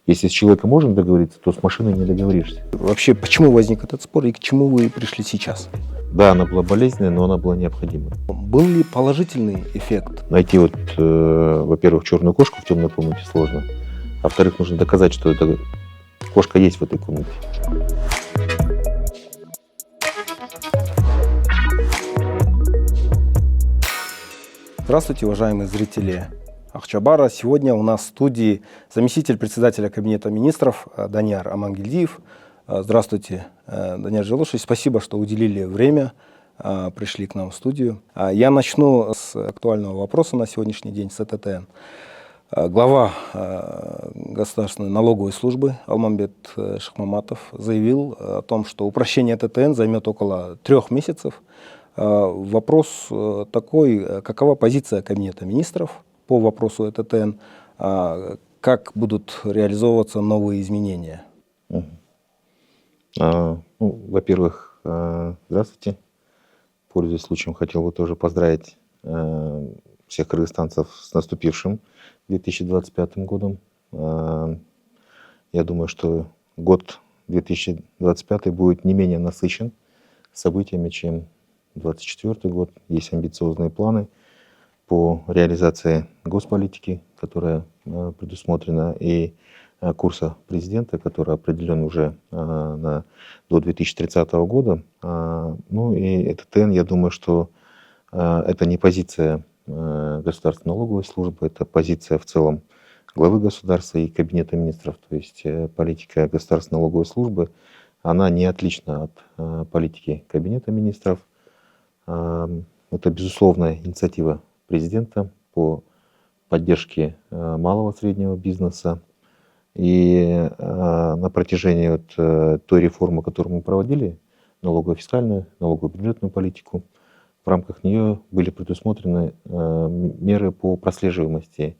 Если с человеком можно договориться, то с машиной не договоришься. Вообще, почему возник этот спор и к чему вы пришли сейчас? Да, она была болезненная, но она была необходима. Был ли положительный эффект? Найти во-первых, черную кошку в темной комнате сложно, а во-вторых, нужно доказать, что эта кошка есть в этой комнате. Здравствуйте, уважаемые зрители Ахчабара. Сегодня у нас в студии заместитель председателя Кабинета министров Данияр Амангельдиев. Здравствуйте, Данияр Желушевич. Спасибо, что уделили время, пришли к нам в студию. Я начну с актуального вопроса на сегодняшний день, с ТТН. Глава Государственной налоговой службы Алмамбет Шахмаматов заявил о том, что упрощение ТТН займет около 3 месяцев. Вопрос такой: какова позиция Кабинета министров по вопросу ТТН, как будут реализовываться новые изменения? Во-первых, здравствуйте. Пользуясь случаем, хотел бы тоже поздравить всех кыргызстанцев с наступившим 2025 годом. Я думаю, что год 2025 будет не менее насыщен событиями, чем 2024 год. Есть амбициозные планы по реализации госполитики, которая предусмотрена, и курса президента, который определен уже до 2030 года. Ну и ТТН, я думаю, что это не позиция Государственной налоговой службы, это позиция в целом главы государства и Кабинета министров. То есть политика Государственной налоговой службы, она не отлична от политики Кабинета министров. Это, безусловно, инициатива президента по поддержке малого и среднего бизнеса. И на протяжении той реформы, которую мы проводили, налогово-фискальную, налогово-бюджетную политику, в рамках нее были предусмотрены меры по прослеживаемости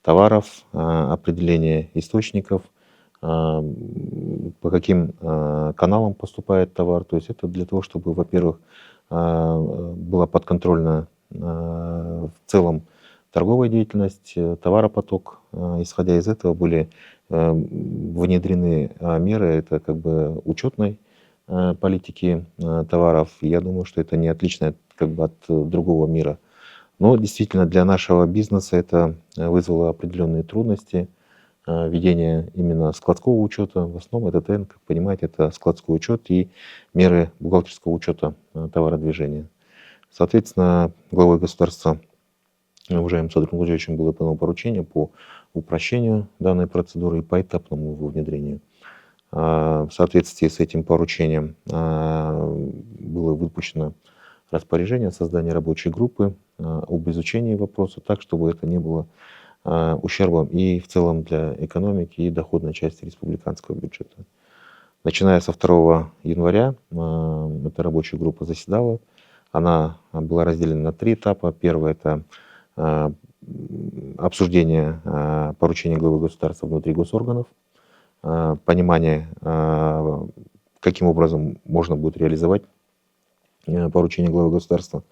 товаров, определение источников, по каким каналам поступает товар. То есть это для того, чтобы, во-первых, была подконтрольна в целом торговая деятельность, товаропоток. Исходя из этого были внедрены меры, это как бы учетной политики товаров. Я думаю, что это не отлично как бы от другого мира. Но действительно для нашего бизнеса это вызвало определенные трудности. Ведение именно складского учета. В основном это ТТН, как понимаете, это складской учет и меры бухгалтерского учета товародвижения. Соответственно, главой государства, уважаемым Садыром Владимировичем, было дано поручение по упрощению данной процедуры и поэтапному его внедрению. В соответствии с этим поручением было выпущено распоряжение о создании рабочей группы об изучении вопроса так, чтобы это не было ущербом и в целом для экономики и доходной части республиканского бюджета. Начиная со 2 января эта рабочая группа заседала. Она была разделена на 3 этапа. Первый — это обсуждение поручения главы государства внутри госорганов, понимание, каким образом можно будет реализовать поручение главы государства.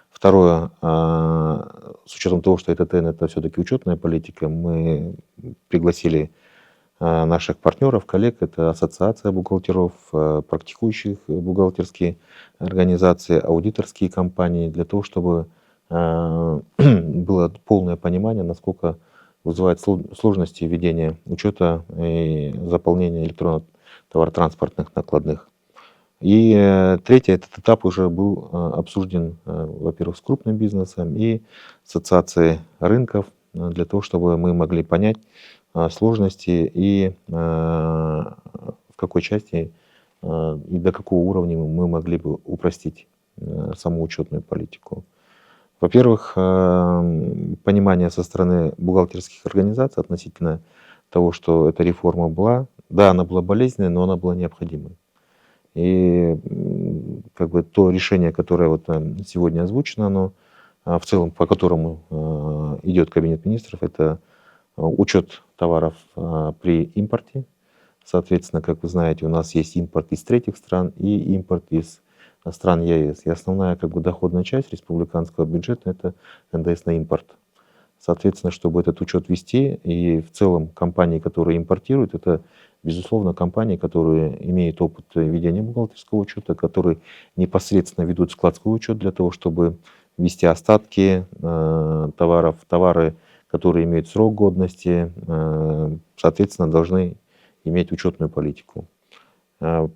Второе, с учетом того, что ТТН это все-таки учетная политика, мы пригласили наших партнеров, коллег, это Ассоциация бухгалтеров, практикующих бухгалтерские организации, аудиторские компании, для того, чтобы было полное понимание, насколько вызывает сложности ведения учета и заполнения электронных товаротранспортных накладных. И третий, этот этап уже был обсужден, во-первых, с крупным бизнесом и ассоциацией рынков, для того, чтобы мы могли понять сложности и в какой части и до какого уровня мы могли бы упростить саму учетную политику. Во-первых, понимание со стороны бухгалтерских организаций относительно того, что эта реформа была. Да, она была болезненной, но она была необходимой. И как бы то решение, которое сегодня озвучено, оно в целом, по которому идет Кабинет министров, это учет товаров при импорте. Соответственно, как вы знаете, у нас есть импорт из третьих стран и импорт из стран ЕС. И основная как бы доходная часть республиканского бюджета — это НДС на импорт. Соответственно, чтобы этот учет вести, и в целом компании, которые импортируют, это, безусловно, компании, которые имеют опыт ведения бухгалтерского учета, которые непосредственно ведут складской учет для того, чтобы вести остатки товаров, товары, которые имеют срок годности, соответственно, должны иметь учетную политику. В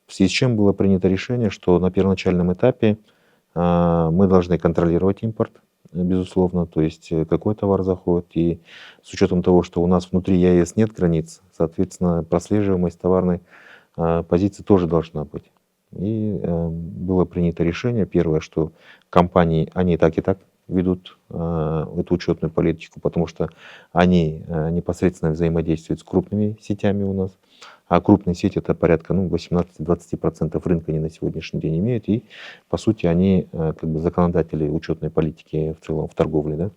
связи с чем было принято решение, что на первоначальном этапе мы должны контролировать импорт, безусловно, то есть какой товар заходит. И с учетом того, что у нас внутри ЕАЭС нет границ, соответственно, прослеживаемость товарной позиции тоже должна быть. И было принято решение, первое, что компании, они так и так ведут эту учетную политику, потому что они непосредственно взаимодействуют с крупными сетями у нас. А крупные сети это порядка 18-20% рынка они на сегодняшний день имеют. И по сути они как бы законодатели учетной политики в целом в торговле. Да?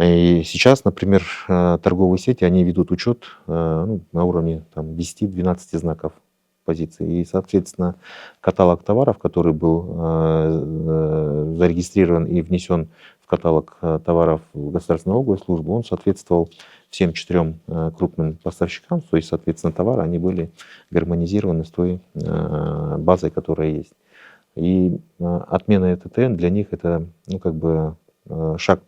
И сейчас, например, торговые сети, они ведут учет на уровне 10-12 знаков позиции. И, соответственно, каталог товаров, который был зарегистрирован и внесен в каталог товаров в Государственную налоговую службу, он соответствовал всем 4 крупным поставщикам, то есть, соответственно, товары, они были гармонизированы с той базой, которая есть. И отмена ЭТТН для них это, шаг,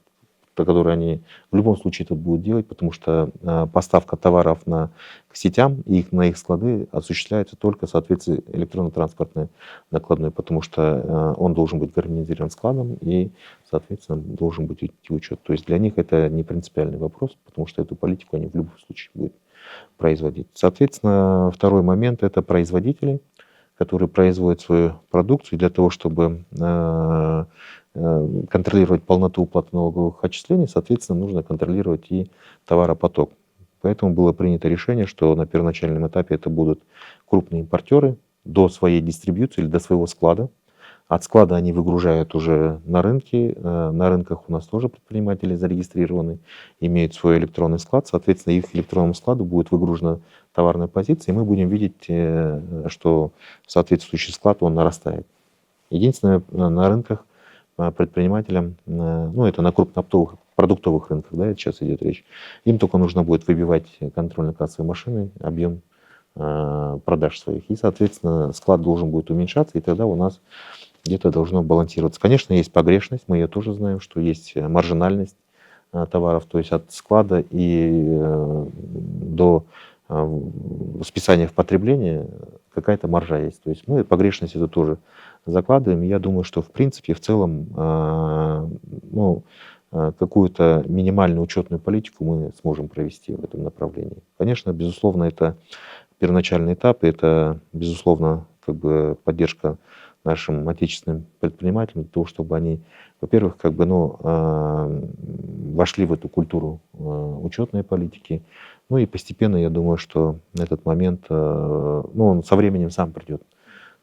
который они в любом случае тут будут делать, потому что поставка товаров к сетям и на их склады осуществляется только в соответствии электронно-транспортной накладной, потому что он должен быть гармонизирован складом и, соответственно, должен быть идти учет. То есть для них это не принципиальный вопрос, потому что эту политику они в любом случае будут производить. Соответственно, второй момент – это производители, которые производят свою продукцию для того, чтобы контролировать полноту уплаты налоговых отчислений, соответственно, нужно контролировать и товаропоток. Поэтому было принято решение, что на первоначальном этапе это будут крупные импортеры до своей дистрибьюции или до своего склада. От склада они выгружают уже на рынке. На рынках у нас тоже предприниматели зарегистрированы, имеют свой электронный склад. Соответственно, их электронному складу будет выгружена товарная позиция, и мы будем видеть, что соответствующий склад, он нарастает. Единственное, на рынках предпринимателям, это на крупнооптовых продуктовых рынках, да, сейчас идет речь, им только нужно будет выбивать контрольно-кассовые машины, объем продаж своих. И, соответственно, склад должен будет уменьшаться, и тогда у нас где-то должно балансироваться. Конечно, есть погрешность, мы ее тоже знаем, что есть маржинальность товаров, то есть от склада и до списания в потребление какая-то маржа есть. То есть мы погрешность это тоже закладываем. Я думаю, что в принципе, в целом, какую-то минимальную учетную политику мы сможем провести в этом направлении. Конечно, безусловно, это первоначальный этап, и это, безусловно, поддержка нашим отечественным предпринимателям для того, чтобы они, во-первых, вошли в эту культуру учетной политики. Ну и постепенно, я думаю, что этот момент, он со временем сам придет.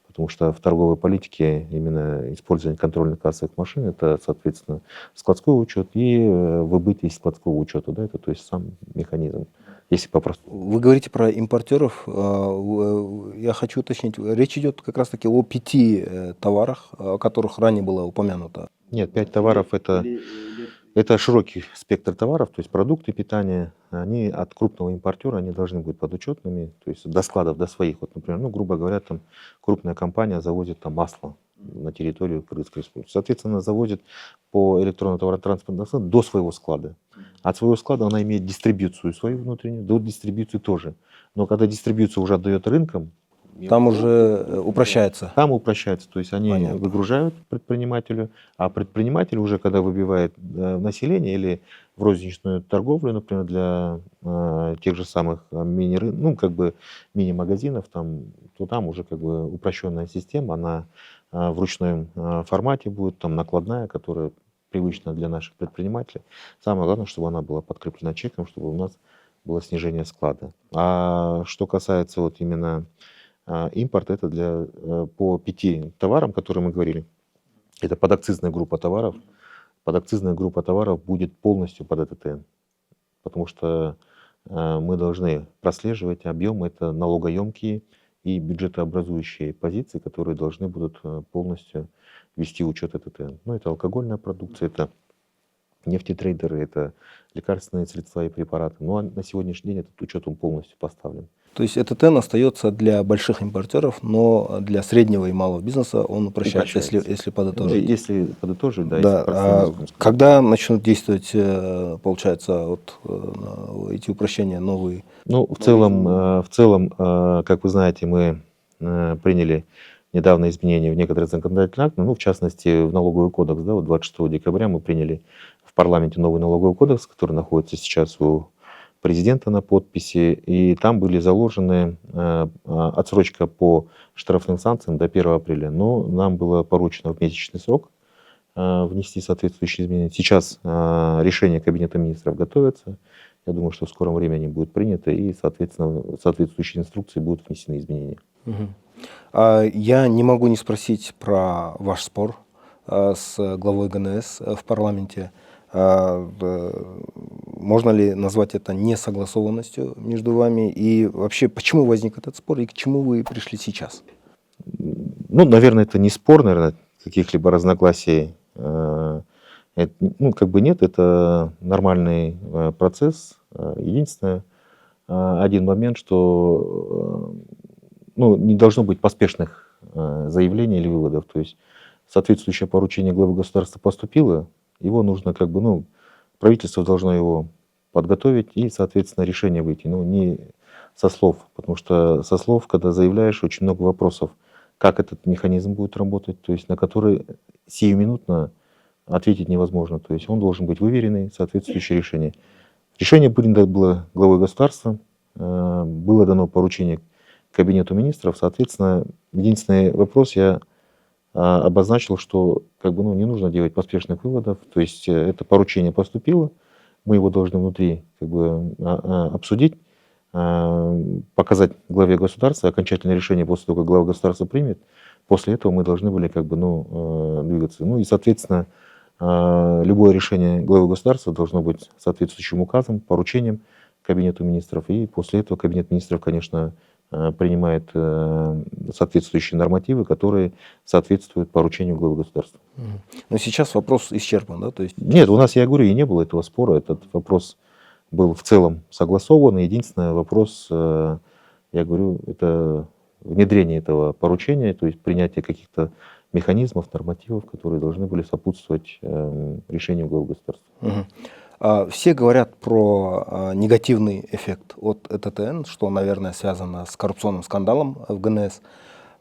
Потому что в торговой политике именно использование контрольно-кассовых машин, это, соответственно, складской учет и выбытие из складского учета. Да, это то есть сам механизм. Если по-простому. Вы говорите про импортеров. Я хочу уточнить, речь идет как раз-таки о 5 товарах, о которых ранее было упомянуто. Нет, 5 товаров это широкий спектр товаров, то есть продукты питания, они от крупного импортера, они должны быть подучетными, то есть до складов, до своих. Вот, например, грубо говоря, там крупная компания завозит там масло на территорию Кыргызской республики. Соответственно, завозит по электронному товаротранспортному складу до своего склада. От своего склада она имеет дистрибьюцию свою внутреннюю, до дистрибьюции тоже. Но когда дистрибьюция уже отдает рынкам, там уже упрощается. Там упрощается, то есть они Понятно. выгружают предпринимателю, а предприниматель уже когда выбивает население или в розничную торговлю, например, для тех же самых мини-магазинов, то там уже упрощенная система, она в ручном формате будет, там накладная, которая привычна для наших предпринимателей. Самое главное, чтобы она была подкреплена чеком, чтобы у нас было снижение склада. А что касается вот именно импорт, это по 5 товарам, которые мы говорили. Это подакцизная группа товаров. Подакцизная группа товаров будет полностью под ЭТТН. Потому что мы должны прослеживать объемы, это налогоемкие и бюджетообразующие позиции, которые должны будут полностью вести учет ЭТТН. Это алкогольная продукция, это нефтетрейдеры, это лекарственные средства и препараты. Ну, а на сегодняшний день этот учет он полностью поставлен. То есть ЭТТН остается для больших импортеров, но для среднего и малого бизнеса он упрощается, если Ну, подытожить. если подытожить, да, Да, если простым языком сказать. когда начнут действовать, получается, эти упрощения новые? Ну, в целом, как вы знаете, мы приняли недавно изменения в некоторые законодательные акты, ну, в частности, в налоговый кодекс, да, вот 26 декабря мы приняли в парламенте новый налоговый кодекс, который находится сейчас у президента на подписи, и там были заложены отсрочка по штрафным санкциям до 1 апреля, но нам было поручено в месячный срок внести соответствующие изменения. Сейчас решение Кабинета министров готовится. Я думаю, что в скором времени они будут приняты, и, соответственно, соответствующие инструкции будут внесены изменения. Мгм. Я не могу не спросить про ваш спор с главой ГНС в парламенте. Можно ли назвать это несогласованностью между вами? И вообще, почему возник этот спор и к чему вы пришли сейчас? Ну, наверное, это не спор, наверное, каких-либо разногласий. Ну, как бы нет, это нормальный процесс. Единственное, один момент, что ну, не должно быть поспешных заявлений или выводов. То есть соответствующее поручение главы государства поступило, его нужно как бы, ну, правительство должно его подготовить и, соответственно, решение выйти. Ну, не со слов, потому что со слов, когда заявляешь, очень много вопросов, как этот механизм будет работать, то есть на который сиюминутно ответить невозможно. То есть он должен быть выверенный, соответствующее решение. Решение принято было главой государства, было дано поручение Кабинету министров. Соответственно, единственный вопрос я обозначил, что как бы, ну, не нужно делать поспешных выводов. То есть это поручение поступило, мы его должны внутри как бы обсудить, показать главе государства, окончательное решение после того, как глава государства примет. После этого мы должны были как бы, ну, двигаться. Ну и, соответственно, любое решение главы государства должно быть соответствующим указом, поручением Кабинету министров. И после этого Кабинет министров, конечно, принимает соответствующие нормативы, которые соответствуют поручению главы государства. Но сейчас вопрос исчерпан, да? То есть... Нет, у нас, я говорю, и не было этого спора. Этот вопрос был в целом согласован. Единственный вопрос, я говорю, это внедрение этого поручения, то есть принятие каких-то механизмов, нормативов, которые должны были сопутствовать решению главы государства. Все говорят про негативный эффект от ЭТТН, что, наверное, связано с коррупционным скандалом в ГНС.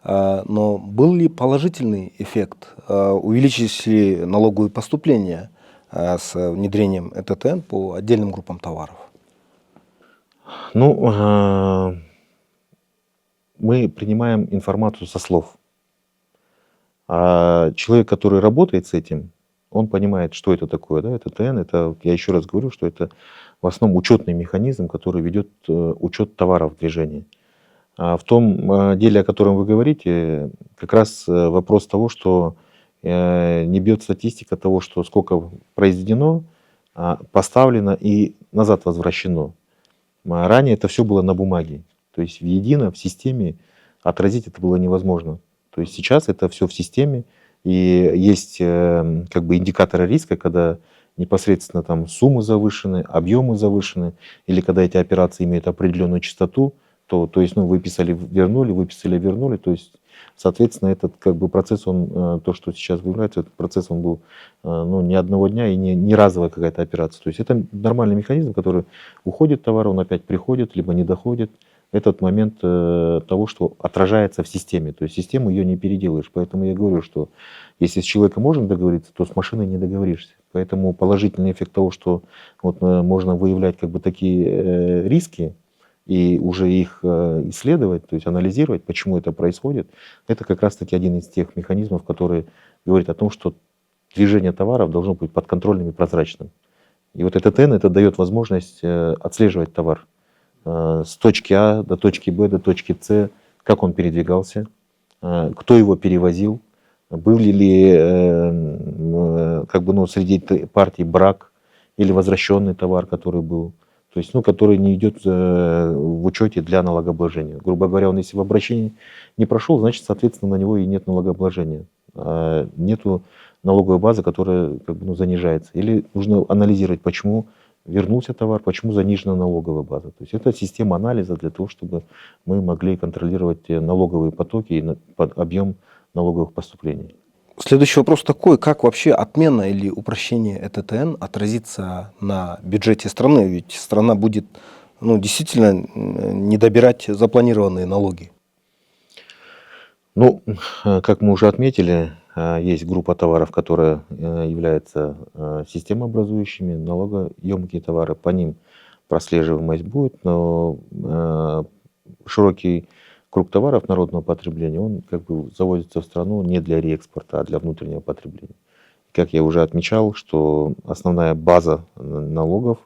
Но был ли положительный эффект? Увеличились ли налоговые поступления с внедрением ЭТТН по отдельным группам товаров? Ну, мы принимаем информацию со слов. А человек, который работает с этим, он понимает, что это такое. Да? ЭТТН, это, я еще раз говорю, что это в основном учетный механизм, который ведет учет товаров в движении. А в том деле, о котором вы говорите, как раз вопрос того, что не бьет статистика того, что сколько произведено, поставлено и назад возвращено. Ранее это все было на бумаге. То есть в системе отразить это было невозможно. То есть сейчас это все в системе, и есть как бы индикаторы риска, когда непосредственно там суммы завышены, объемы завышены, или когда эти операции имеют определенную частоту, то есть, ну, выписали, вернули, то есть, соответственно, этот как бы процесс, он, то, что сейчас выявляется, этот процесс, он был, ну, не одного дня и не разовая какая-то операция. То есть это нормальный механизм, который уходит товар, он опять приходит, либо не доходит. Этот момент того, что отражается в системе. То есть систему ее не переделаешь. Поэтому я говорю, что если с человеком можно договориться, то с машиной не договоришься. Поэтому положительный эффект того, что вот можно выявлять как бы такие риски и уже их исследовать, то есть анализировать, почему это происходит, это как раз-таки один из тех механизмов, который говорит о том, что движение товаров должно быть подконтрольным и прозрачным. И вот ЭТТН это дает возможность отслеживать товар с точки А до точки Б, до точки С, как он передвигался, кто его перевозил, был ли как бы, ну, среди партий брак или возвращенный товар, который был, то есть, ну, который не идет в учете для налогообложения. Грубо говоря, он если в обращении не прошел, значит, соответственно, на него и нет налогообложения. Нету налоговая база, которая как бы, ну, занижается. Или нужно анализировать, почему вернулся товар, почему занижена налоговая база. То есть это система анализа для того, чтобы мы могли контролировать налоговые потоки и объем налоговых поступлений. Следующий вопрос такой: как вообще отмена или упрощение ЭТТН отразится на бюджете страны? Ведь страна будет, ну, действительно не добирать запланированные налоги. Ну, как мы уже отметили, есть группа товаров, которые являются системообразующими, налогоемкие товары. По ним прослеживаемость будет, но широкий круг товаров народного потребления, он как бы завозится в страну не для реэкспорта, а для внутреннего потребления. Как я уже отмечал, что основная база налогов,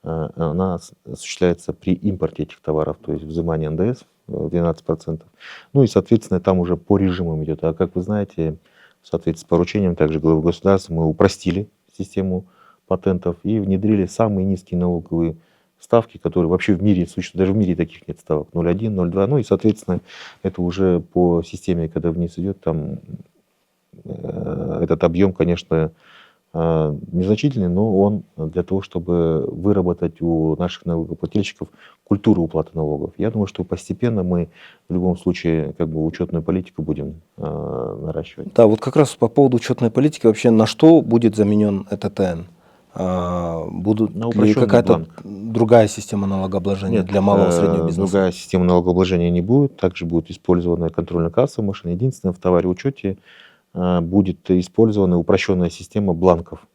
она осуществляется при импорте этих товаров, то есть взимание НДС 12%. Ну и, соответственно, там уже по режимам идет. А как вы знаете, в соответствии с поручением также главы государства мы упростили систему патентов и внедрили самые низкие налоговые ставки, которые вообще в мире существуют. Даже в мире таких нет ставок. 0,1, 0,2. Ну и, соответственно, это уже по системе, когда вниз идет, там этот объем, конечно, незначительный, но он для того, чтобы выработать у наших налогоплательщиков культуру уплаты налогов. Я думаю, что постепенно мы в любом случае как бы учетную политику будем наращивать. Да, вот как раз по поводу учетной политики, вообще на что будет заменен ЭТТН? Будут На ли упрощенный какая-то бланк. другая система налогообложения для малого и среднего бизнеса? Другая система налогообложения не будет. Также будет использована контрольно-кассовая машина. Единственное, в товароучете будет использована упрощенная система бланков,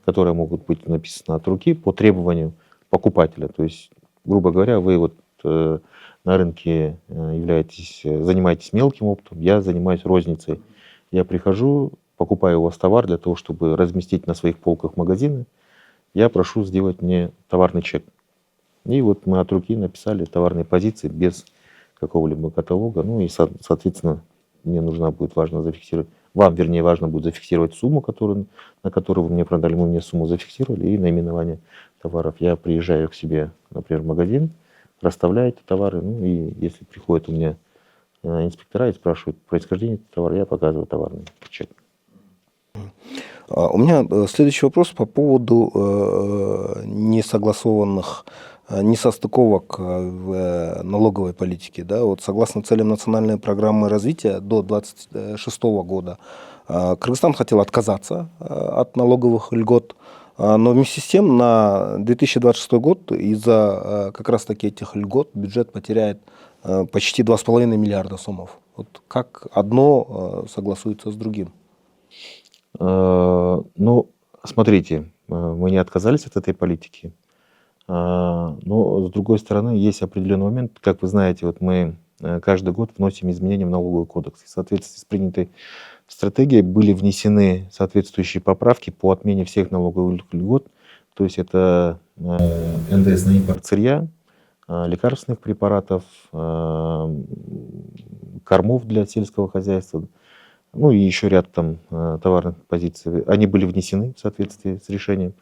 которые могут быть написаны от руки по требованию покупателя. То есть, грубо говоря, вы вот на рынке занимаетесь мелким оптом, я занимаюсь розницей. Я прихожу, покупаю у вас товар для того, чтобы разместить на своих полках магазины. Я прошу сделать мне товарный чек. И вот мы от руки написали товарные позиции без какого-либо каталога. Ну и, соответственно, мне нужно будет важно зафиксировать, вам, вернее, важно будет зафиксировать сумму, на которую вы мне продали, мы мне сумму зафиксировали, и наименование товаров. Я приезжаю к себе, например, в магазин, расставляю эти товары, ну и если приходят у меня инспектора и спрашивают происхождение этого товара, я показываю товарный чек. У меня следующий вопрос по поводу несогласованных, несостыковок в налоговой политике. Да? Вот согласно целям национальной программы развития до 2026 года Кыргызстан хотел отказаться от налоговых льгот, но вместе с тем на 2026 год из-за как раз таки этих льгот бюджет потеряет почти 2,5 миллиарда сомов. Вот как одно согласуется с другим? Ну, смотрите, мы не отказались от этой политики, но с другой стороны есть определенный момент. Как вы знаете, вот мы каждый год вносим изменения в налоговый кодекс. И в соответствии с принятой стратегией были внесены соответствующие поправки по отмене всех налоговых льгот. То есть это НДС на импорт сырья, лекарственных препаратов, кормов для сельского хозяйства, ну и еще ряд там товарных позиций. Они были внесены в соответствии с решением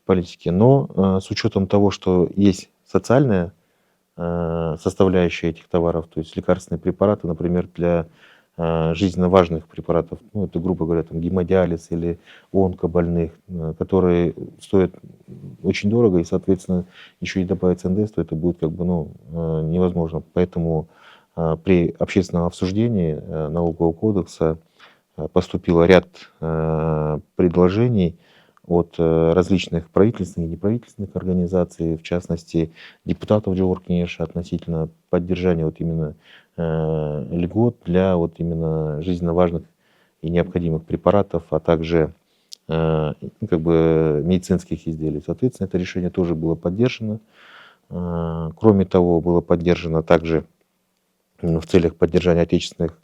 политики. Но с учетом того, что есть социальная составляющая этих товаров, то есть лекарственные препараты, например, для жизненно важных препаратов, ну это, грубо говоря, там гемодиализ или онкобольных, которые стоят очень дорого, и, соответственно, еще и добавить НДС, то это будет как бы, невозможно. Поэтому при общественном обсуждении налогового кодекса поступило ряд предложений от различных правительственных и неправительственных организаций, в частности, депутатов Джеворкинеша относительно поддержания вот именно льгот для вот именно жизненно важных и необходимых препаратов, а также как бы медицинских изделий. Соответственно, это решение тоже было поддержано. Кроме того, было поддержано также в целях поддержания отечественных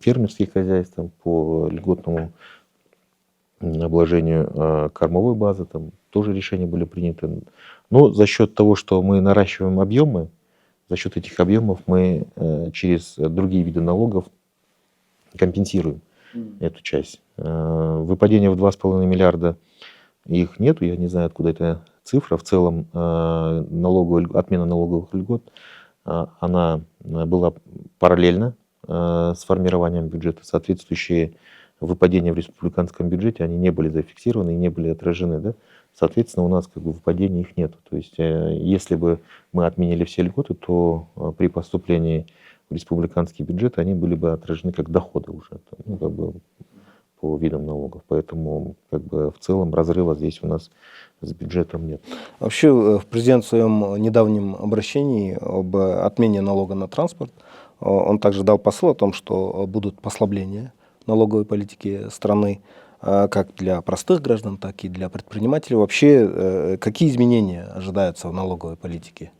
фермерских хозяйств по льготному обложению кормовой базы, там тоже решения были приняты. Но за счет того, что мы наращиваем объемы, за счет этих объемов мы через другие виды налогов компенсируем эту часть. Выпадение в 2,5 миллиарда их нету, я не знаю, откуда эта цифра. В целом отмена налоговых льгот, она была параллельно с формированием бюджета. Соответствующие выпадения в республиканском бюджете, они не были зафиксированы и не были отражены. Да? Соответственно, у нас как бы выпадений их нет. То есть, если бы мы отменили все льготы, то при поступлении в республиканский бюджет они были бы отражены как доходы уже, там, ну, как бы по видам налогов. Поэтому как бы в целом разрыва здесь у нас с бюджетом нет. Вообще, президент в своем недавнем обращении об отмене налога на транспорт, он также дал посыл о том, что будут послабления налоговой политики страны, как для простых граждан, так и для предпринимателей. Вообще, какие изменения ожидаются в налоговой политике?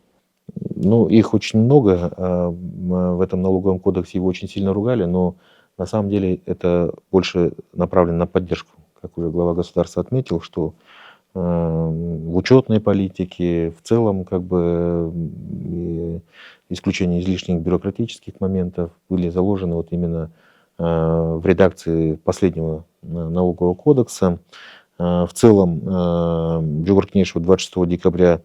Ну, их очень много. В этом налоговом кодексе его очень сильно ругали, но на самом деле это больше направлено на поддержку. Как уже глава государства отметил, что в учетной политике, в целом, как бы исключение излишних бюрократических моментов были заложены вот именно в редакции последнего налогового кодекса. В целом, Джугуркнешева 26 декабря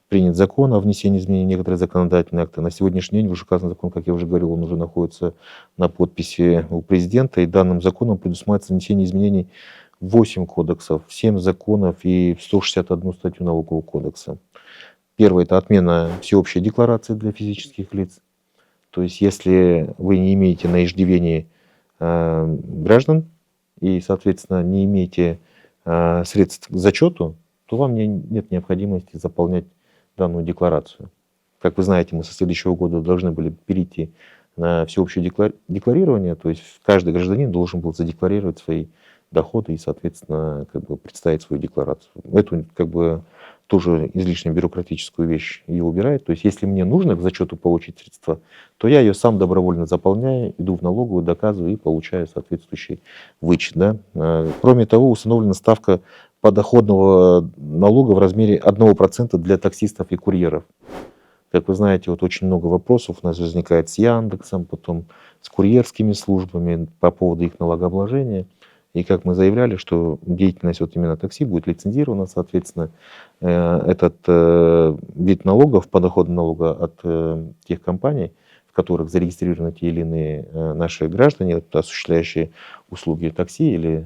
принят закон о внесении изменений в некоторые законодательные акты. На сегодняшний день вышеуказанный закон, как я уже говорил, он уже находится на подписи у президента, и данным законом предусматривается внесение изменений в 8 кодексов, в 7 законов и в 161 статью Налогового кодекса. Первое – это отмена всеобщей декларации для физических лиц. То есть, если вы не имеете на иждивении граждан и, соответственно, не имеете средств к зачету, то вам нет необходимости заполнять данную декларацию. Как вы знаете, мы со следующего года должны были перейти на всеобщее декларирование, то есть каждый гражданин должен был задекларировать свои доходы и, соответственно, как бы представить свою декларацию. Эту как бы тоже излишне бюрократическую вещь ее убирает. То есть если мне нужно к зачету получить средства, то я ее сам добровольно заполняю, иду в налоговую, доказываю и получаю соответствующий вычет. Да? Кроме того, установлена ставка подоходного налога в размере 1% для таксистов и курьеров. Как вы знаете, вот очень много вопросов у нас возникает с Яндексом, потом с курьерскими службами по поводу их налогообложения. И как мы заявляли, что деятельность вот именно такси будет лицензирована, соответственно, этот вид налогов, подоходного налога от тех компаний, в которых зарегистрированы те или иные наши граждане, осуществляющие услуги такси или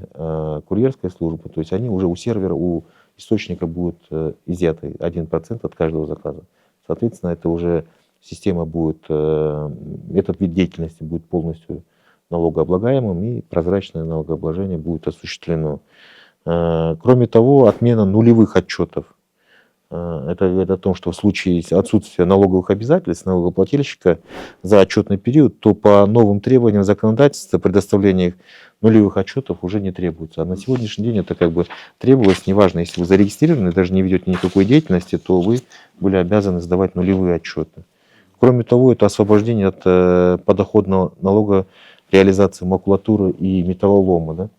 курьерской службы, то есть они уже у сервера, у источника будут изъяты 1% от каждого заказа. Соответственно, это уже система будет, этот вид деятельности будет полностью налогооблагаемым, и прозрачное налогообложение будет осуществлено. Кроме того, отмена нулевых отчетов. Это говорит о том, что в случае отсутствия налоговых обязательств налогоплательщика за отчетный период, то по новым требованиям законодательства предоставление их нулевых отчетов уже не требуется. А на сегодняшний день это как бы требовалось, неважно, если вы зарегистрированы, даже не ведете никакой деятельности, то вы были обязаны сдавать нулевые отчеты. Кроме того, это освобождение от подоходного налога реализации макулатуры и металлолома. Да?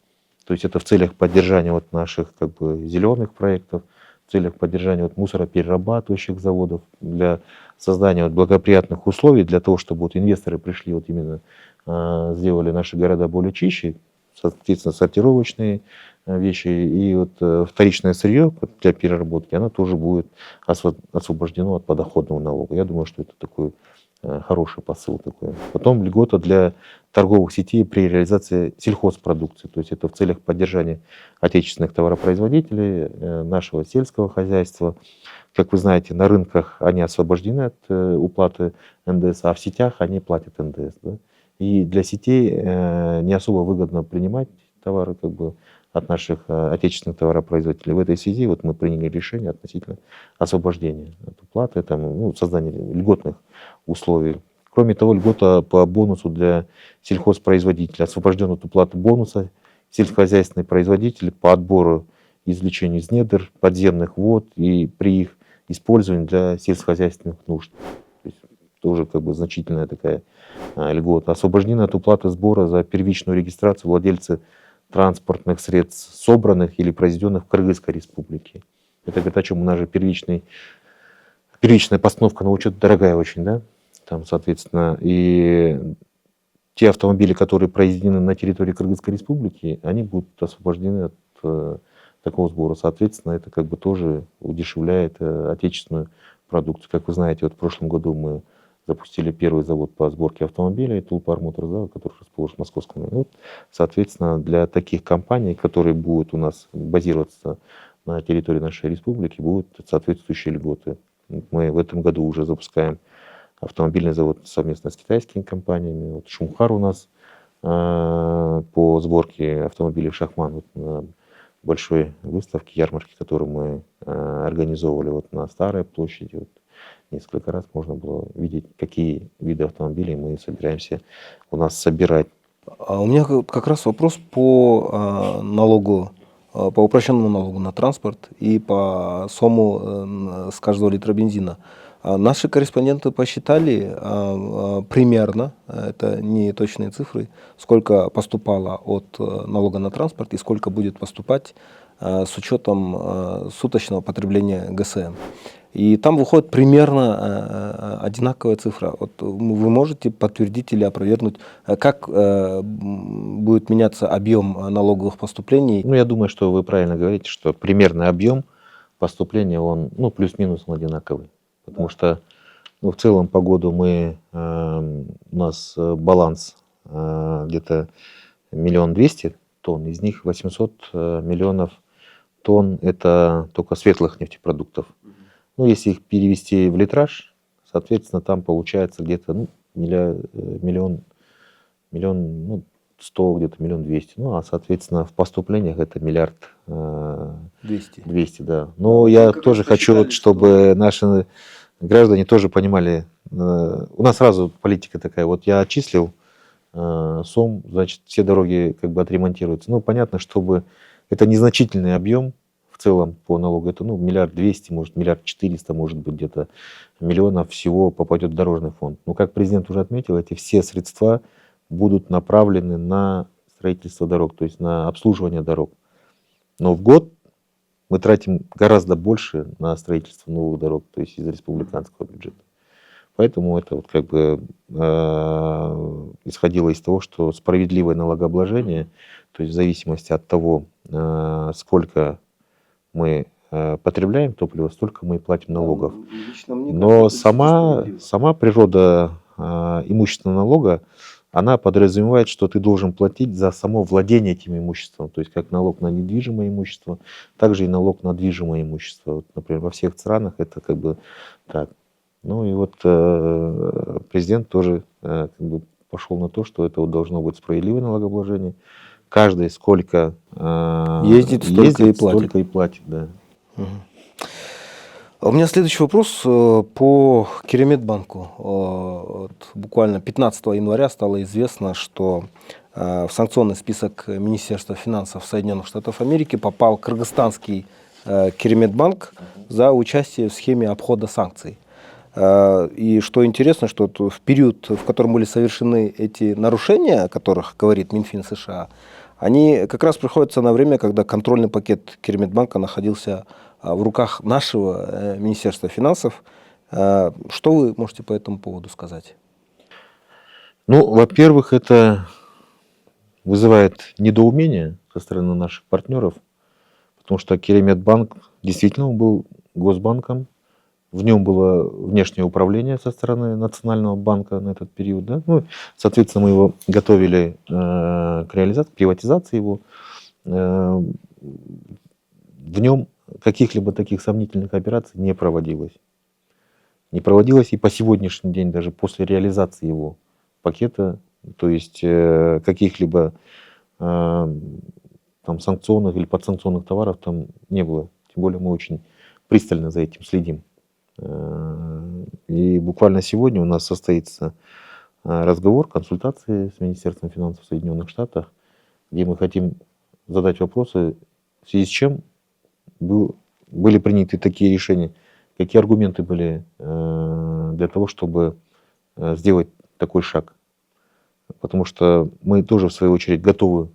То есть это в целях поддержания вот наших как бы зеленых проектов, в целях поддержания вот мусороперерабатывающих заводов, для создания вот благоприятных условий для того, чтобы вот инвесторы пришли, вот именно сделали наши города более чище, соответственно, сортировочные вещи и вот вторичное сырье для переработки, оно тоже будет освобождено от подоходного налога. Я думаю, что это такой хороший посыл такой. Потом льгота для торговых сетей при реализации сельхозпродукции. То есть это в целях поддержания отечественных товаропроизводителей, нашего сельского хозяйства. Как вы знаете, на рынках они освобождены от уплаты НДС, а в сетях они платят НДС. Да? И для сетей не особо выгодно принимать товары как бы от наших отечественных товаропроизводителей. В этой связи вот мы приняли решение относительно освобождения от уплаты, там, ну, создания льготных условий. Кроме того, льгота по бонусу для сельхозпроизводителя. Освобожден от уплаты бонуса сельскохозяйственный производитель по отбору и извлечению из недр подземных вод и при их использовании для сельскохозяйственных нужд. То есть тоже как бы значительная такая льгота. Освобождены от уплаты сбора за первичную регистрацию владельцы транспортных средств, собранных или произведенных в Кыргызской республике. Это говорит о чем? У нас же первичная постановка на учет дорогая очень, да? Там, соответственно, и те автомобили, которые произведены на территории Кыргызской республики, они будут освобождены от такого сбора. Соответственно, это как бы тоже удешевляет отечественную продукцию. Как вы знаете, вот в прошлом году мы запустили первый завод по сборке автомобилей, Tulpar Motors, да, который расположен в Московском районе. Вот, соответственно, для таких компаний, которые будут у нас базироваться на территории нашей республики, будут соответствующие льготы. Мы в этом году уже запускаем автомобильный завод совместно с китайскими компаниями. Вот Шумхар у нас по сборке автомобилей Шахман вот на большой выставке, ярмарке, которую мы организовывали вот на Старой площади. Вот несколько раз можно было видеть, какие виды автомобилей мы собираемся у нас собирать. А у меня как раз вопрос по налогу, по упрощенному налогу на транспорт и по СОМу с каждого литра бензина. Наши корреспонденты посчитали примерно, это не точные цифры, сколько поступало от налога на транспорт и сколько будет поступать с учетом суточного потребления ГСМ. И там выходит примерно одинаковая цифра. Вот вы можете подтвердить или опровергнуть, как будет меняться объем налоговых поступлений? Ну, я думаю, что вы правильно говорите, что примерный объем поступления, он, ну, плюс-минус он одинаковый. Потому что, ну, в целом по году у нас баланс где-то 1 200 000 тонн, из них 800 миллионов тонн это только светлых нефтепродуктов. Ну, если их перевести в литраж, соответственно, там получается где-то миллион, ну, 100, где-то 1 200 000. Ну, а, соответственно, в поступлениях это 1 200 000, да. Но я тоже хочу, вот, чтобы наши граждане тоже понимали, у нас сразу политика такая, вот я отчислил СОМ, значит, все дороги как бы отремонтируются. Ну, понятно, чтобы это незначительный объем в целом по налогу, это, ну, 1 200 000, может, 1 400 000, может быть, где-то миллионов всего попадет в дорожный фонд. Но, как президент уже отметил, эти все средства будут направлены на строительство дорог, то есть на обслуживание дорог. Но в год мы тратим гораздо больше на строительство новых дорог, то есть из республиканского бюджета. Поэтому это вот как бы исходило из того, что справедливое налогообложение, то есть в зависимости от того, сколько мы потребляем топлива, столько мы и платим налогов. Но сама природа имущественного налога, она подразумевает, что ты должен платить за само владение этим имуществом, то есть как налог на недвижимое имущество, также и налог на движимое имущество. Вот, например, во всех странах это как бы так. Ну и вот президент тоже как бы пошел на то, что это вот должно быть справедливое налогообложение. Каждый сколько ездит, столько и платит, да. Угу. У меня следующий вопрос по Кереметбанку. Вот буквально 15 января стало известно, что в санкционный список Министерства финансов Соединенных Штатов Америки попал кыргызстанский Кереметбанк за участие в схеме обхода санкций. И что интересно, что в период, в котором были совершены эти нарушения, о которых говорит Минфин США, они как раз приходятся на время, когда контрольный пакет Кереметбанка находился в руках нашего Министерства финансов. Что вы можете по этому поводу сказать? Ну, во-первых, это вызывает недоумение со стороны наших партнеров, потому что Кереметбанк действительно был госбанком, в нем было внешнее управление со стороны Национального банка на этот период. Да? Ну, соответственно, мы его готовили к реализации, к приватизации его. В нем каких-либо таких сомнительных операций не проводилось. Не проводилось и по сегодняшний день, даже после реализации его пакета, то есть каких-либо там санкционных или подсанкционных товаров там не было. Тем более мы очень пристально за этим следим. И буквально сегодня у нас состоится разговор, консультации с Министерством финансов Соединенных Штатов, где мы хотим задать вопросы, в связи с чем были приняты такие решения, какие аргументы были для того, чтобы сделать такой шаг. Потому что мы тоже, в свою очередь, готовы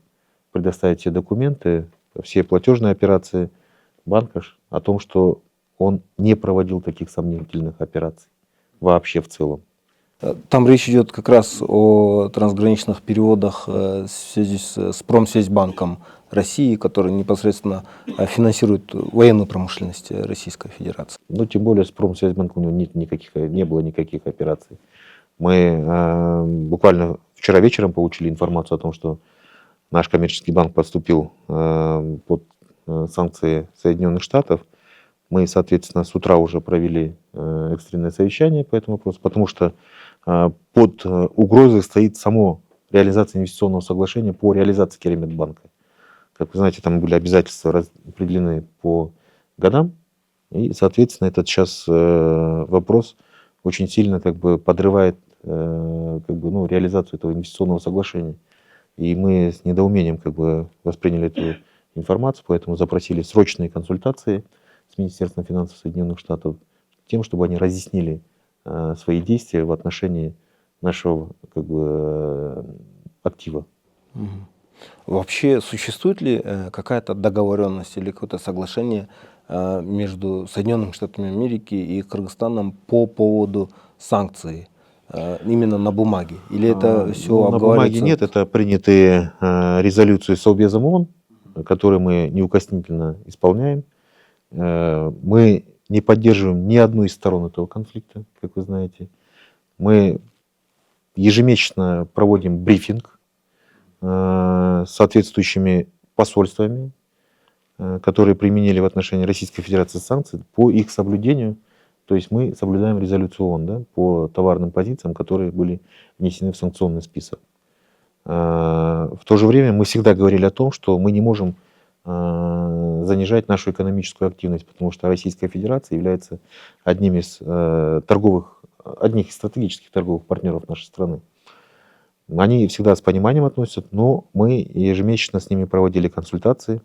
предоставить все документы, все платежные операции банка о том, что он не проводил таких сомнительных операций вообще в целом. Там речь идет как раз о трансграничных переводах в связи с Промсвязьбанком России, который непосредственно финансирует военную промышленность Российской Федерации. Ну, тем более с Промсвязьбанком у него не было никаких операций. Мы буквально вчера вечером получили информацию о том, что наш коммерческий банк подступил под санкции Соединенных Штатов. Мы, соответственно, с утра уже провели экстренное совещание по этому вопросу, потому что под угрозой стоит само реализация инвестиционного соглашения по реализации Керемет-банка. Как вы знаете, там были обязательства определены по годам, и, соответственно, этот сейчас вопрос очень сильно подрывает реализацию этого инвестиционного соглашения. И мы с недоумением восприняли эту информацию, поэтому запросили срочные консультации с Министерством финансов Соединенных Штатов, тем, чтобы они разъяснили свои действия в отношении нашего актива. Вообще существует ли какая-то договоренность или какое-то соглашение между Соединенными Штатами Америки и Кыргызстаном по поводу санкций именно на бумаге? Или это все На бумаге нет, это принятые резолюции Совбезом ООН, которые мы неукоснительно исполняем. Мы не поддерживаем ни одну из сторон этого конфликта, как вы знаете. Мы ежемесячно проводим брифинг с соответствующими посольствами, которые применили в отношении Российской Федерации санкции, по их соблюдению. То есть мы соблюдаем резолюцию ООН, да, по товарным позициям, которые были внесены в санкционный список. В то же время мы всегда говорили о том, что мы не можем занижать нашу экономическую активность, потому что Российская Федерация является одним из стратегических торговых партнеров нашей страны. Они всегда с пониманием относятся, но мы ежемесячно с ними проводили консультации.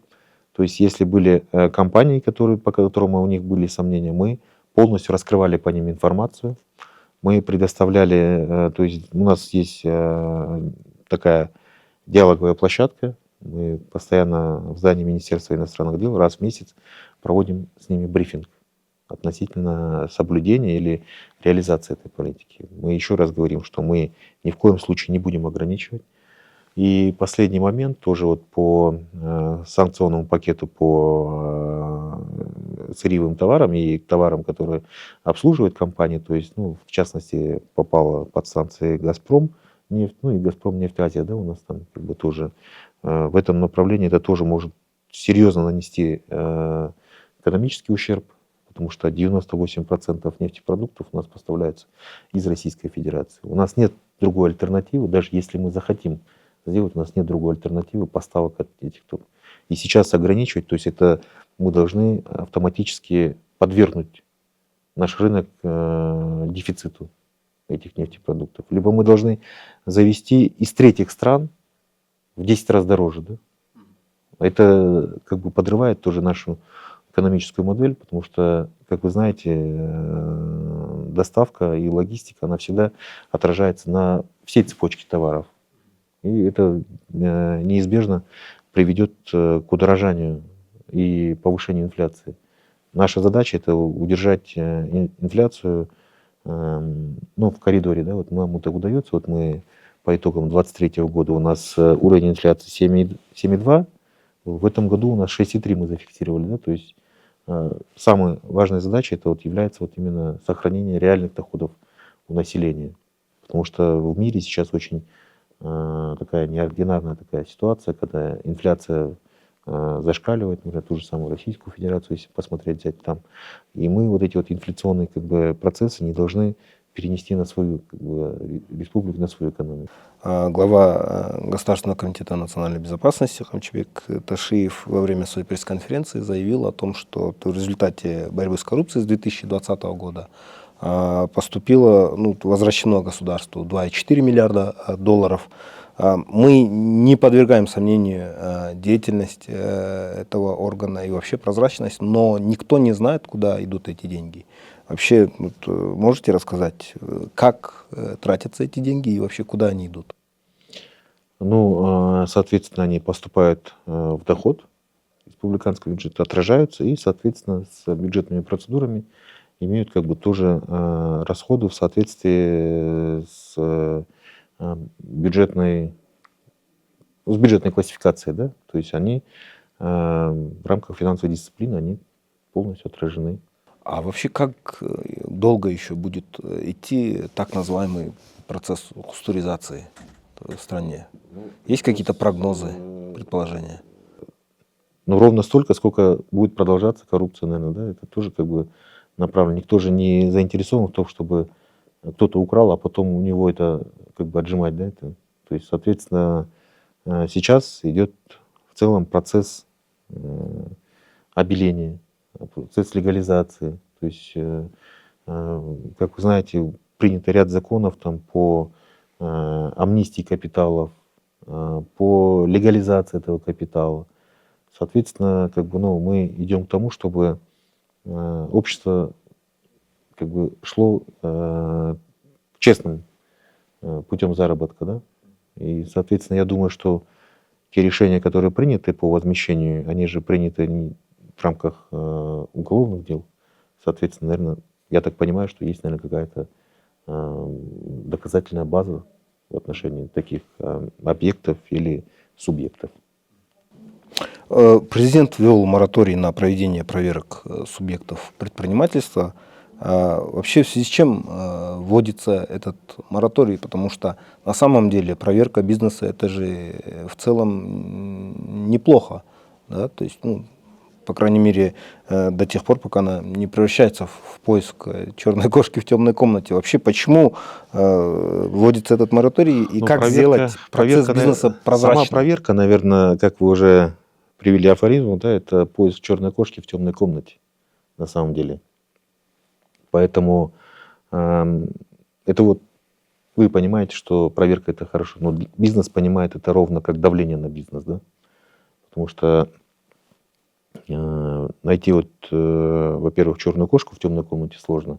То есть если были компании, по которым у них были сомнения, мы полностью раскрывали по ним информацию. Мы предоставляли, то есть у нас есть такая диалоговая площадка. Мы постоянно в здании Министерства иностранных дел раз в месяц проводим с ними брифинг относительно соблюдения или реализации этой политики. Мы еще раз говорим, что мы ни в коем случае не будем ограничивать. И последний момент тоже по санкционному пакету по сырьевым товарам и товарам, которые обслуживает компания, то есть, в частности, попала под санкции «Газпром», нефть, и «Газпром» нефть-Азия, да, у нас там тоже в этом направлении это тоже может серьезно нанести экономический ущерб, потому что 98% нефтепродуктов у нас поставляются из Российской Федерации. У нас нет другой альтернативы, даже если мы захотим сделать, у нас нет другой альтернативы поставок от этих товаров. И сейчас ограничивать, то есть это мы должны автоматически подвергнуть наш рынок дефициту этих нефтепродуктов. Либо мы должны завести из третьих стран в 10 раз дороже. Да? Это подрывает тоже нашу экономическую модель, потому что, как вы знаете, доставка и логистика, она всегда отражается на всей цепочке товаров. И это неизбежно приведет к удорожанию и повышению инфляции. Наша задача это удержать инфляцию в коридоре. Да? Нам это удается. Мы по итогам 2023 года у нас уровень инфляции 7,2. В этом году у нас 6,3 мы зафиксировали. Да? То есть самая важная задача это является именно сохранение реальных доходов у населения. Потому что в мире сейчас очень такая неординарная ситуация, когда инфляция зашкаливает, например, ту же самую Российскую Федерацию, если посмотреть, взять там. И мы эти инфляционные процессы не должны перенести на свою республику, на свою экономику. Глава Государственного комитета национальной безопасности Хамчебек Ташиев во время своей пресс-конференции заявил о том, что в результате борьбы с коррупцией с 2020 года поступило, возвращено государству 2,4 миллиарда долларов. Мы не подвергаем сомнению деятельность этого органа и вообще прозрачность, но никто не знает, куда идут эти деньги. Вообще, можете рассказать, как тратятся эти деньги и вообще куда они идут? Соответственно, они поступают в доход республиканского бюджета, отражаются и, соответственно, с бюджетными процедурами имеют как бы тоже расходы в соответствии с бюджетной классификацией, да, то есть они в рамках финансовой дисциплины они полностью отражены. А вообще как долго еще будет идти так называемый процесс кустуризации в стране? Есть какие-то прогнозы, предположения? Ну, ровно столько, сколько будет продолжаться коррупция, наверное, да, это тоже как бы направлено. Никто же не заинтересован в том, чтобы кто-то украл, а потом у него это как бы отжимать, да, это. То есть, соответственно, сейчас идет в целом процесс обеления, процесс легализации. То есть, как вы знаете, принято ряд законов там по амнистии капиталов, по легализации этого капитала. Соответственно, как бы, ну, мы идем к тому, чтобы общество как бы шло честным путем заработка, да. И, соответственно, я думаю, что те решения, которые приняты по возмещению, они же приняты не в рамках уголовных дел. Соответственно, наверное, я так понимаю, что есть, наверное, какая-то доказательная база в отношении таких объектов или субъектов. Президент ввел мораторий на проведение проверок субъектов предпринимательства. Вообще в связи с чем вводится этот мораторий? Потому что на самом деле проверка бизнеса это же в целом неплохо. Да? То есть, ну, по крайней мере, до тех пор, пока она не превращается в поиск черной кошки в темной комнате. Вообще, почему вводится этот мораторий и Ну, как сделать процесс бизнеса прозрачным? Сама проверка, наверное, как вы уже привели афоризм, да, это поиск черной кошки в темной комнате, на самом деле. Поэтому это вот вы понимаете, что проверка это хорошо, но бизнес понимает это ровно как давление на бизнес, да, потому что найти вот, во-первых, черную кошку в темной комнате сложно,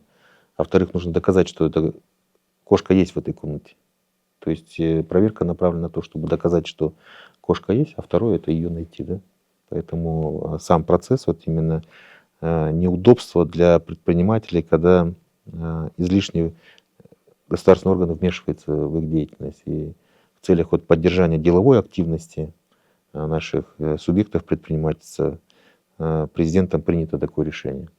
а во-вторых, нужно доказать, что эта кошка есть в этой комнате. То есть проверка направлена на то, чтобы доказать, что кошка есть, а второе это ее найти, да. Поэтому сам процесс, вот именно неудобство для предпринимателей, когда излишне государственные органы вмешиваются в их деятельность. И в целях вот поддержания деловой активности наших субъектов предпринимательства президентом принято такое решение.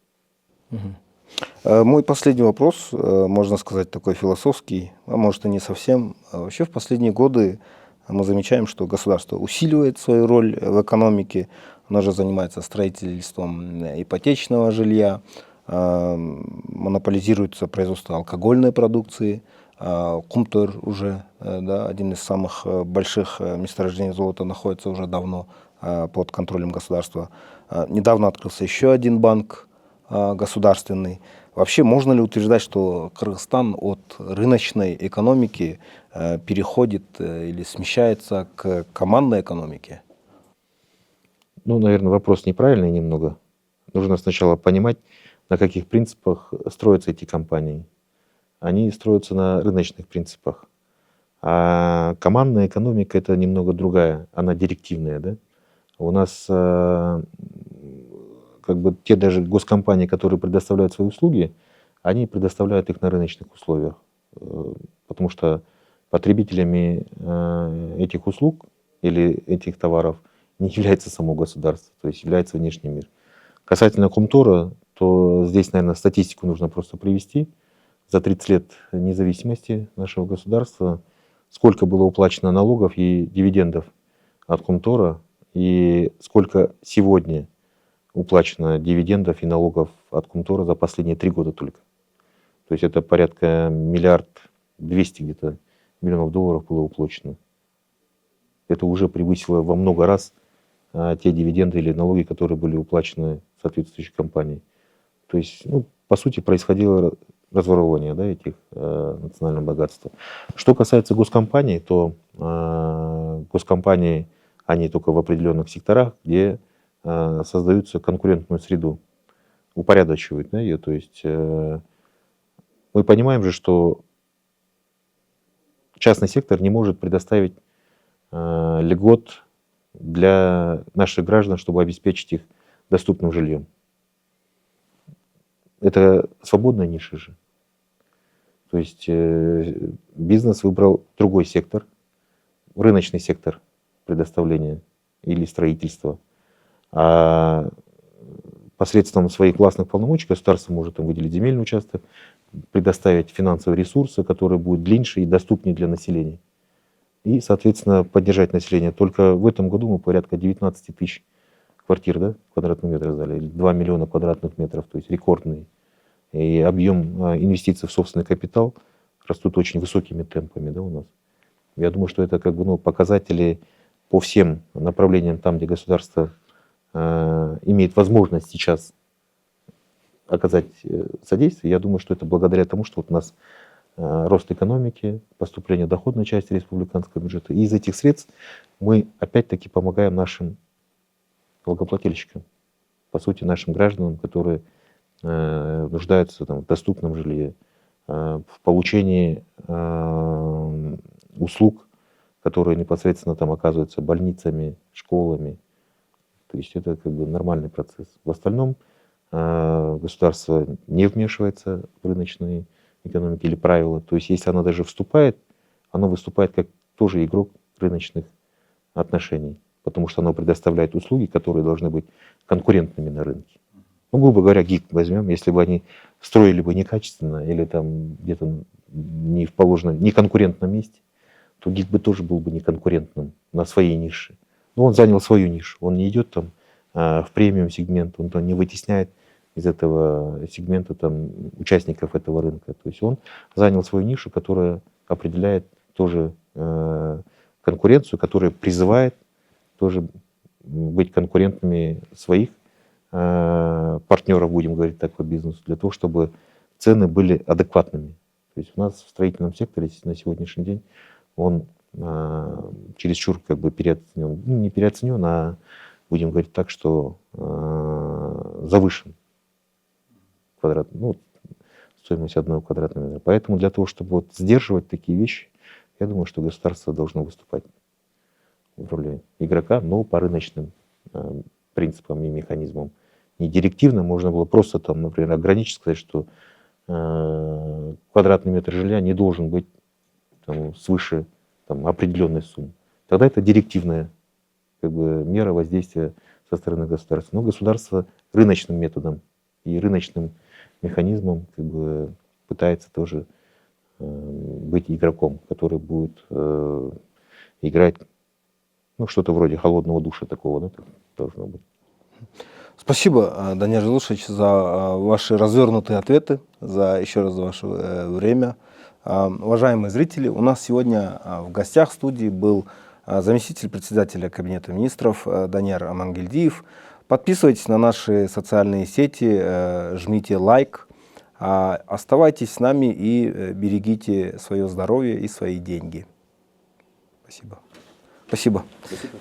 Мой последний вопрос, можно сказать, такой философский, а может и не совсем. Вообще в последние годы мы замечаем, что государство усиливает свою роль в экономике, оно же занимается строительством ипотечного жилья, монополизируется производство алкогольной продукции, Кумтор уже, да, один из самых больших месторождений золота, находится уже давно под контролем государства. Недавно открылся еще один банк государственный. Вообще можно ли утверждать, что Кыргызстан от рыночной экономики переходит или смещается к командной экономике? Ну, наверное, вопрос неправильный немного. Нужно сначала понимать, на каких принципах строятся эти компании. Они строятся на рыночных принципах. А командная экономика это немного другая, она директивная, да? У нас как бы те даже госкомпании, которые предоставляют свои услуги, они предоставляют их на рыночных условиях. Потому что потребителями этих услуг или этих товаров не является само государство, то есть является внешний мир. Касательно Кумтора, то здесь, наверное, статистику нужно просто привести. За 30 лет независимости нашего государства сколько было уплачено налогов и дивидендов от Кумтора, и сколько сегодня уплачено дивидендов и налогов от Кумтора за последние 3 года только. То есть это порядка 1 200 где-то миллионов долларов было уплачено. Это уже превысило во много раз те дивиденды или налоги, которые были уплачены соответствующей компанией. То есть, ну, по сути, происходило разворовывание, да, этих национального богатства. Что касается госкомпаний, то госкомпании, они только в определенных секторах, где создаются конкурентную среду, упорядочивают, да, ее. То есть мы понимаем же, что частный сектор не может предоставить льгот для наших граждан, чтобы обеспечить их доступным жильем. это свободная ниша же. То есть бизнес выбрал другой сектор, рыночный сектор предоставления или строительства. А посредством своих властных полномочий государство может им выделить земельный участок, предоставить финансовые ресурсы, которые будут длиннее и доступнее для населения. И, соответственно, поддержать население. Только в этом году мы порядка 19 тысяч квартир, да, квадратных метров сдали, 2 миллиона квадратных метров, то есть рекордный. И объем инвестиций в собственный капитал растут очень высокими темпами, да, у нас. Я думаю, что это как бы, показатели по всем направлениям, там, где государство имеет возможность сейчас оказать содействие. Я думаю, что это благодаря тому, что вот у нас рост экономики, поступление доходной части республиканского бюджета. И из этих средств мы опять-таки помогаем нашим налогоплательщикам, по сути, нашим гражданам, которые нуждаются там, в доступном жилье, в получении услуг, которые непосредственно там оказываются больницами, школами. То есть это как бы нормальный процесс. В остальном государство не вмешивается в рыночные экономики или правила. То есть если оно даже вступает, оно выступает как тоже игрок рыночных отношений, потому что оно предоставляет услуги, которые должны быть конкурентными на рынке. Ну, грубо говоря, ГИК возьмем, если бы они строили бы некачественно или там где-то не в положенном, не конкурентном месте, то ГИК бы тоже был бы неконкурентным на своей нише. Но он занял свою нишу, он не идет там в премиум сегмент, он там не вытесняет из этого сегмента там участников этого рынка. То есть он занял свою нишу, которая определяет тоже конкуренцию, которая призывает тоже быть конкурентными своих партнеров, будем говорить так, по бизнесу, для того, чтобы цены были адекватными. То есть у нас в строительном секторе на сегодняшний день он чересчур как бы переоценен, ну, не переоценен, а будем говорить так, что завышен стоимость 1 квадратного метра. Поэтому для того, чтобы вот сдерживать такие вещи, я думаю, что государство должно выступать в роли игрока, но по рыночным принципам и механизмам. Не директивно, можно было просто там, например, ограничить, сказать, что квадратный метр жилья не должен быть там, свыше там, определенной суммы. Тогда это директивная как бы, мера воздействия со стороны государства. Но государство рыночным методом и рыночным механизмом как бы, пытается тоже быть игроком, который будет играть что-то вроде холодного душа такого, да, должно быть. Спасибо, Даниил Желушевич, за ваши развернутые ответы, еще раз за ваше время. Уважаемые зрители, у нас сегодня в гостях студии был заместитель председателя Кабинета министров Данияр Амангельдиев. Подписывайтесь на наши социальные сети, жмите лайк, оставайтесь с нами и берегите свое здоровье и свои деньги. Спасибо. Спасибо. Спасибо.